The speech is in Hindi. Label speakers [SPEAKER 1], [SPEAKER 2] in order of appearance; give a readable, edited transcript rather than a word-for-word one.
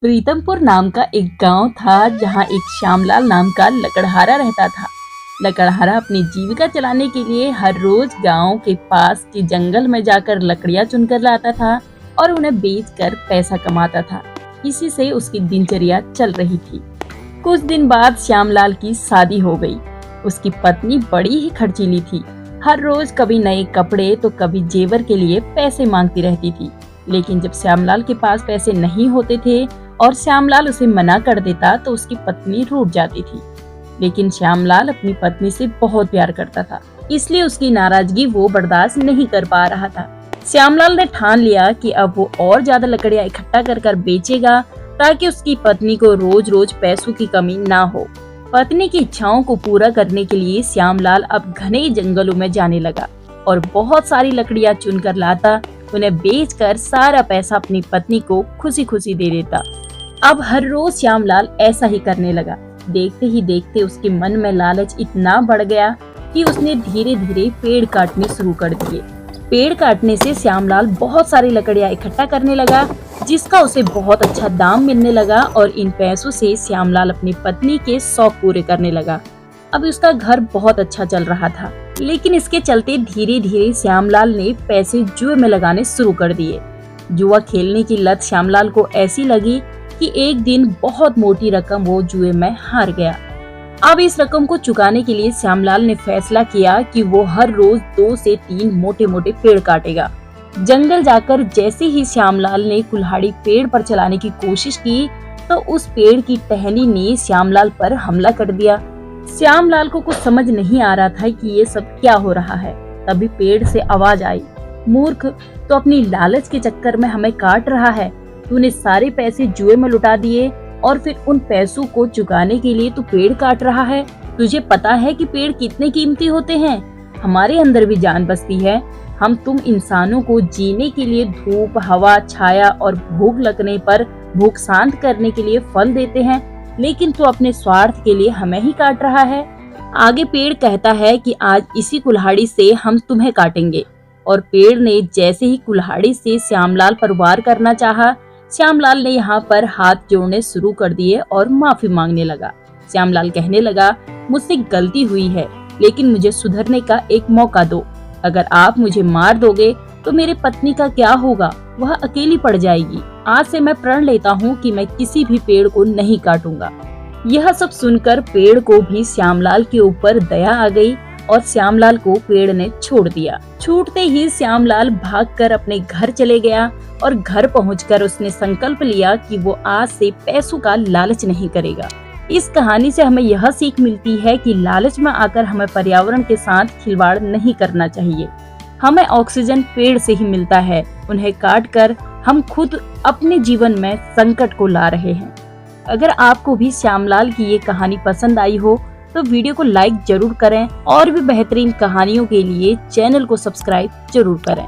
[SPEAKER 1] प्रीतमपुर नाम का एक गांव था जहां एक श्यामलाल नाम का लकड़हारा रहता था। लकड़हारा अपनी जीविका चलाने के लिए हर रोज गांव के पास के जंगल में जाकर लकड़ियां चुनकर लाता था और उन्हें बेचकर पैसा कमाता था। इसी से उसकी दिनचर्या चल रही थी। कुछ दिन बाद श्यामलाल की शादी हो गई। उसकी पत्नी बड़ी ही खर्चीली थी। हर रोज कभी नए कपड़े तो कभी जेवर के लिए पैसे मांगती रहती थी। लेकिन जब श्यामलाल के पास पैसे नहीं होते थे और श्यामलाल उसे मना कर देता तो उसकी पत्नी रूठ जाती थी। लेकिन श्यामलाल अपनी पत्नी से बहुत प्यार करता था, इसलिए उसकी नाराजगी वो बर्दाश्त नहीं कर पा रहा था। श्यामलाल ने ठान लिया कि अब वो और ज्यादा लकड़ियां इकट्ठा कर बेचेगा ताकि उसकी पत्नी को रोज रोज पैसों की कमी ना हो। पत्नी की इच्छाओं को पूरा करने के लिए श्यामलाल अब घने जंगलों में जाने लगा और बहुत सारी लकड़ियां चुनकर लाता। उन्हें बेचकर सारा पैसा अपनी पत्नी को खुशी खुशी दे देता। अब हर रोज श्यामलाल ऐसा ही करने लगा। देखते ही देखते उसके मन में लालच इतना बढ़ गया कि उसने धीरे धीरे पेड़ काटने शुरू कर दिए। पेड़ काटने से श्यामलाल बहुत सारी लकड़ियां इकट्ठा करने लगा, जिसका उसे बहुत अच्छा दाम मिलने लगा और इन पैसों से श्यामलाल अपनी पत्नी के शौक पूरे करने लगा। अब उसका घर बहुत अच्छा चल रहा था, लेकिन इसके चलते धीरे धीरे श्यामलाल ने पैसे जुए में लगाने शुरू कर दिए। जुआ खेलने की लत श्यामलाल को ऐसी लगी कि एक दिन बहुत मोटी रकम वो जुए में हार गया। अब इस रकम को चुकाने के लिए श्यामलाल ने फैसला किया कि वो हर रोज 2 से 3 मोटे मोटे पेड़ काटेगा। जंगल जाकर जैसे ही श्यामलाल ने कुल्हाड़ी पेड़ पर चलाने की कोशिश की तो उस पेड़ की टहनी ने श्यामलाल पर हमला कर दिया। श्यामलाल को कुछ समझ नहीं आ रहा था कि ये सब क्या हो रहा है। तभी पेड़ से आवाज आई, मूर्ख, तो अपनी लालच के चक्कर में हमें काट रहा है। तूने सारे पैसे जुए में लुटा दिए और फिर उन पैसों को चुकाने के लिए तू पेड़ काट रहा है। तुझे पता है कि पेड़ कितने कीमती होते हैं? हमारे अंदर भी जान बसती है। हम तुम इंसानों को जीने के लिए धूप, हवा, छाया और भूख लगने पर भूख शांत करने के लिए फल देते हैं, लेकिन तू अपने स्वार्थ के लिए हमें ही काट रहा है। आगे पेड़ कहता है कि आज इसी कुल्हाड़ी से हम तुम्हें काटेंगे। और पेड़ ने जैसे ही कुल्हाड़ी से श्यामलाल पर वार करना चाहा, श्यामलाल ने यहाँ पर हाथ जोड़ने शुरू कर दिए और माफी मांगने लगा। श्यामलाल कहने लगा, मुझसे गलती हुई है, लेकिन मुझे सुधरने का एक मौका दो। अगर आप मुझे मार दोगे तो मेरे पत्नी का क्या होगा? वह अकेली पड़ जाएगी। आज से मैं प्रण लेता हूँ कि मैं किसी भी पेड़ को नहीं काटूंगा। यह सब सुनकर पेड़ को भी श्यामलाल के ऊपर दया आ गई और श्यामलाल को पेड़ ने छोड़ दिया। छूटते ही श्यामलाल भागकर अपने घर चले गया और घर पहुंचकर उसने संकल्प लिया कि वो आज से पैसों का लालच नहीं करेगा। इस कहानी से हमें यह सीख मिलती है कि लालच में आकर हमें पर्यावरण के साथ खिलवाड़ नहीं करना चाहिए। हमें ऑक्सीजन पेड़ से ही मिलता है। उन्हें काटकर हम खुद अपने जीवन में संकट को ला रहे हैं। अगर आपको भी श्यामलाल की ये कहानी पसंद आई हो तो वीडियो को लाइक जरूर करें और भी बेहतरीन कहानियों के लिए चैनल को सब्सक्राइब जरूर करें।